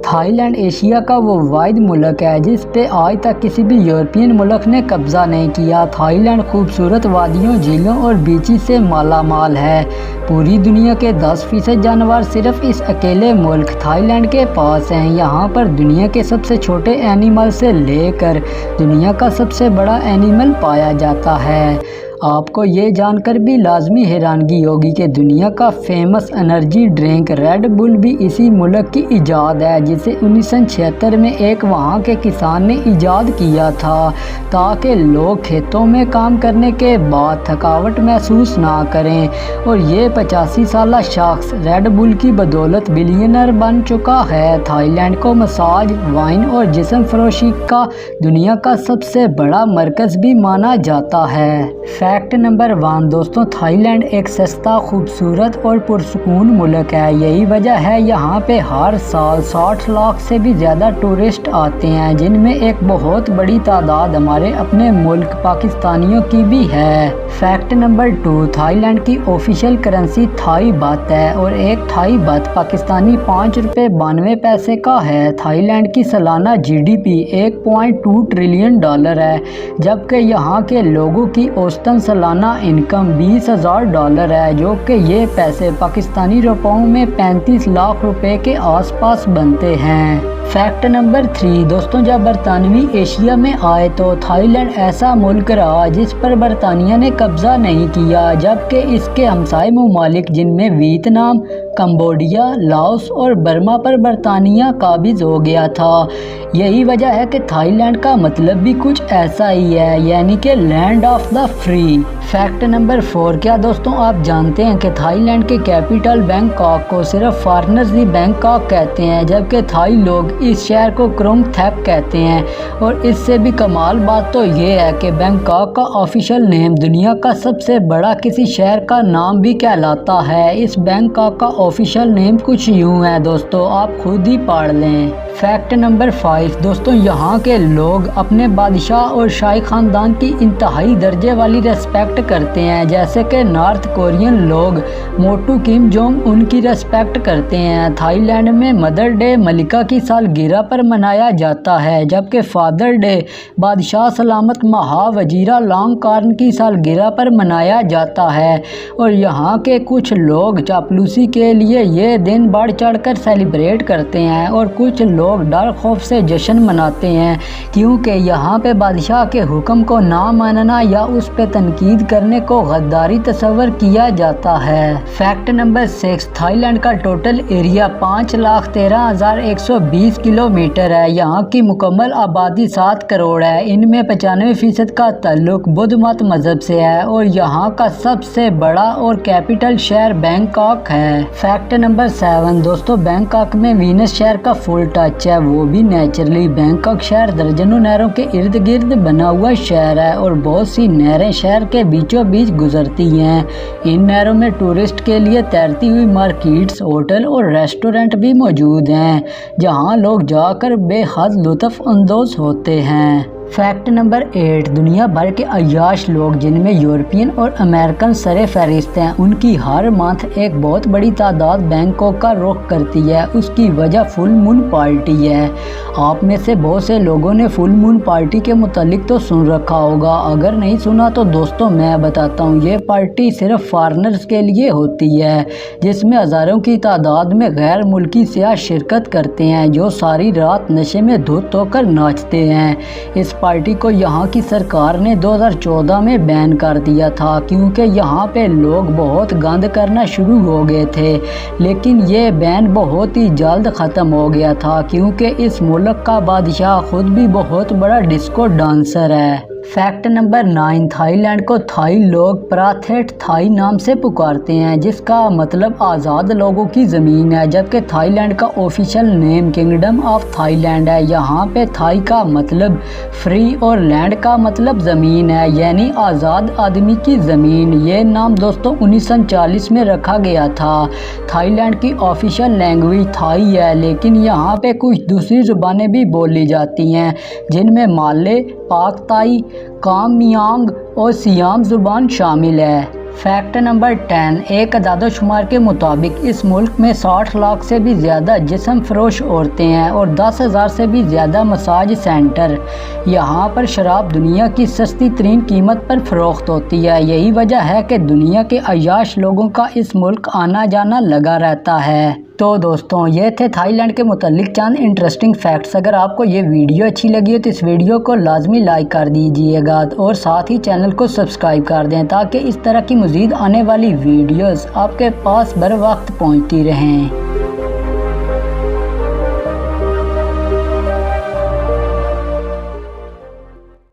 Thailand Asia का वो वाहिद मुल्क है जिस पे आज तक किसी भी यूरोपियन मुल्क ने कब्ज़ा नहीं किया। थाईलैंड खूबसूरत वादियों, झीलों और बीचेस से माला माल है। पूरी दुनिया के 10% जानवर सिर्फ इस अकेले मुल्क थाईलैंड के पास हैं। यहाँ पर दुनिया के सबसे छोटे एनिमल से लेकर दुनिया का सबसे बड़ा एनिमल पाया जाता है। आपको ये जानकर भी लाजमी हैरानगी होगी कि दुनिया का famous energy drink red bull भी इसी मुल्क की इजाद है, जिसे 1976 में एक वहाँ के किसान ने इजाद किया था ताकि लोग खेतों में काम करने के बाद थकावट महसूस ना करें। और ये 85 साला शख्स रेड बुल की बदौलत बिलियनर बन चुका है। थाईलैंड को मसाज, वाइन और जिस्म फरोशी का दुनिया का सबसे बड़ा मरकज़ भी माना जाता है। फैक्ट नंबर 1 दोस्तों, थाईलैंड एक सस्ता, खूबसूरत और पुरसुकून मुल्क है। यही वजह है यहाँ पे हर साल 60 लाख से भी ज़्यादा टूरिस्ट आते हैं, जिनमें एक बहुत बड़ी तादाद हमारे अपने मुल्क पाकिस्तानियों की भी है। फैक्ट नंबर 2, थाईलैंड की ऑफिशियल करेंसी थाई बात है और एक थाई बात पाकिस्तानी 5 रुपये 92 पैसे का है। थाईलैंड की सालाना GDP 1.2 ट्रिलियन डॉलर है, जबकि यहाँ के लोगों की औसतन सालाना इनकम $20,000 है, जो कि ये पैसे पाकिस्तानी रुपयों में 35 लाख रुपए के आसपास बनते हैं। फैक्ट नंबर 3 दोस्तों, जब बरतानवी एशिया में आए तो थाईलैंड ऐसा मुल्क रहा जिस पर बरतानिया ने कब्ज़ा नहीं किया, जबकि इसके हमसाय ममालिक जिनमें वियतनाम, कंबोडिया, लाओस और बर्मा पर बरतानिया काबिज हो गया था। यही वजह है कि थाईलैंड का मतलब भी कुछ ऐसा ही है, यानी कि land of the free. Fact number 4, क्या दोस्तों आप जानते हैं कि थाईलैंड के कैपिटल बैंकॉक को सिर्फ फॉरेनर्स ही बैंकॉक कहते हैं, जबकि थाई लोग इस शहर को क्रोंग थेप कहते हैं। और इससे भी कमाल बात तो ये है कि बैंकॉक का ऑफिशियल नेम दुनिया का सबसे बड़ा किसी शहर का नाम भी कहलाता है। इस बैंकॉक का ऑफिशियल नेम कुछ यूँ है दोस्तों, आप खुद ही पढ़ लें। फैक्ट नंबर 5 दोस्तों, यहाँ के लोग अपने बादशाह और शाही ख़ानदान की इंतहाई दर्जे वाली रेस्पेक्ट करते हैं, जैसे कि नॉर्थ कोरियन लोग मोटू किम जोंग उनकी रेस्पेक्ट करते हैं। थाईलैंड में मदर डे मलिका की सालगिरह पर मनाया जाता है, जबकि फादर डे बादशाह सलामत महावजीरा लॉन्गकॉर्न की सालगिरह पर मनाया जाता है। और यहाँ के कुछ लोग चापलूसी के लिए ये दिन बढ़ चढ़ कर सेलिब्रेट करते हैं और कुछ लोग डर खौफ से जश्न मनाते हैं, क्योंकि यहाँ पे बादशाह के हुक्म को ना मानना या उस पे तनकीद करने को गद्दारी तस्वर किया जाता है। फैक्ट नंबर 6, थाईलैंड का टोटल एरिया 5,13,120 किलोमीटर है। यहाँ की मुकम्मल आबादी 7 करोड़ है। इनमें 95% का ताल्लुक बुद्ध मत मजहब से है और यहाँ का सबसे बड़ा और कैपिटल शहर बैंकॉक है। फैक्ट नंबर 7 दोस्तों, बैंकॉक में वीनस शहर का फुल टच है, वो भी नेचुरली। बैंकॉक शहर दर्जनों नहरों के इर्द गिर्द बना हुआ शहर है और बहुत सी नहरें शहर के बीचों बीच गुजरती हैं। इन नहरों में टूरिस्ट के लिए तैरती हुई मार्केट्स, होटल और रेस्टोरेंट भी मौजूद हैं, जहां लोग जाकर बेहद लुत्फ अंदोज होते हैं। फैक्ट नंबर 8, दुनिया भर के अय्याश लोग जिनमें यूरोपियन और अमेरिकन सरे फहरिस्त हैं, उनकी हर मंथ एक बहुत बड़ी तादाद बैंकॉक का रुख करती है। उसकी वजह फुल मून पार्टी है। आप में से बहुत से लोगों ने फुल मून पार्टी के मुतालिक तो सुन रखा होगा, अगर नहीं सुना तो दोस्तों मैं बताता हूँ। ये पार्टी सिर्फ फॉरेनर्स के लिए होती है, जिसमें हज़ारों की तादाद में गैर मुल्की सियाह शिरकत करते हैं, जो सारी रात नशे में धुत होकर नाचते हैं। इस पार्टी को यहाँ की सरकार ने 2014 में बैन कर दिया था, क्योंकि यहाँ पे लोग बहुत गंद करना शुरू हो गए थे। लेकिन ये बैन बहुत ही जल्द ख़त्म हो गया था, क्योंकि इस मुल्क का बादशाह खुद भी बहुत बड़ा डिस्को डांसर है। फैक्ट नंबर 9, थाईलैंड को थाई लोग प्राथेट थाई नाम से पुकारते हैं, जिसका मतलब आज़ाद लोगों की ज़मीन है, जबकि थाईलैंड का official name kingdom of Thailand है। यहाँ पे थाई का मतलब फ्री और लैंड का मतलब ज़मीन है, यानी आज़ाद आदमी की ज़मीन। ये नाम दोस्तों 1940 में रखा गया था। थाईलैंड की ऑफिशियल लैंग्वेज थाई है, लेकिन यहाँ पे कुछ दूसरी ज़ुबानें भी बोली जाती हैं, जिनमें माले, पाक ताई, कामयांग और सियाम ज़ुबान शामिल है। फैक्ट नंबर 10, एक अदाद-ओ-शुमार के मुताबिक इस मुल्क में 60 लाख से भी ज़्यादा जिस्म फरोश औरतें हैं और 10,000 से भी ज़्यादा मसाज सेंटर। यहाँ पर शराब दुनिया की सस्ती तरीन कीमत पर फ़रोख्त होती है। यही वजह है कि दुनिया के अय्याश लोगों का इस मुल्क आना जाना लगा रहता है। तो दोस्तों, ये थे थाईलैंड के मुतालिक चंद इंटरेस्टिंग फैक्ट्स। अगर आपको ये वीडियो अच्छी लगी हो तो इस वीडियो को लाजमी लाइक कर दीजिएगा और साथ ही चैनल को सब्सक्राइब कर दें ताकि इस तरह की मज़ीद आने वाली वीडियोस आपके पास बर वक्त पहुँचती रहें।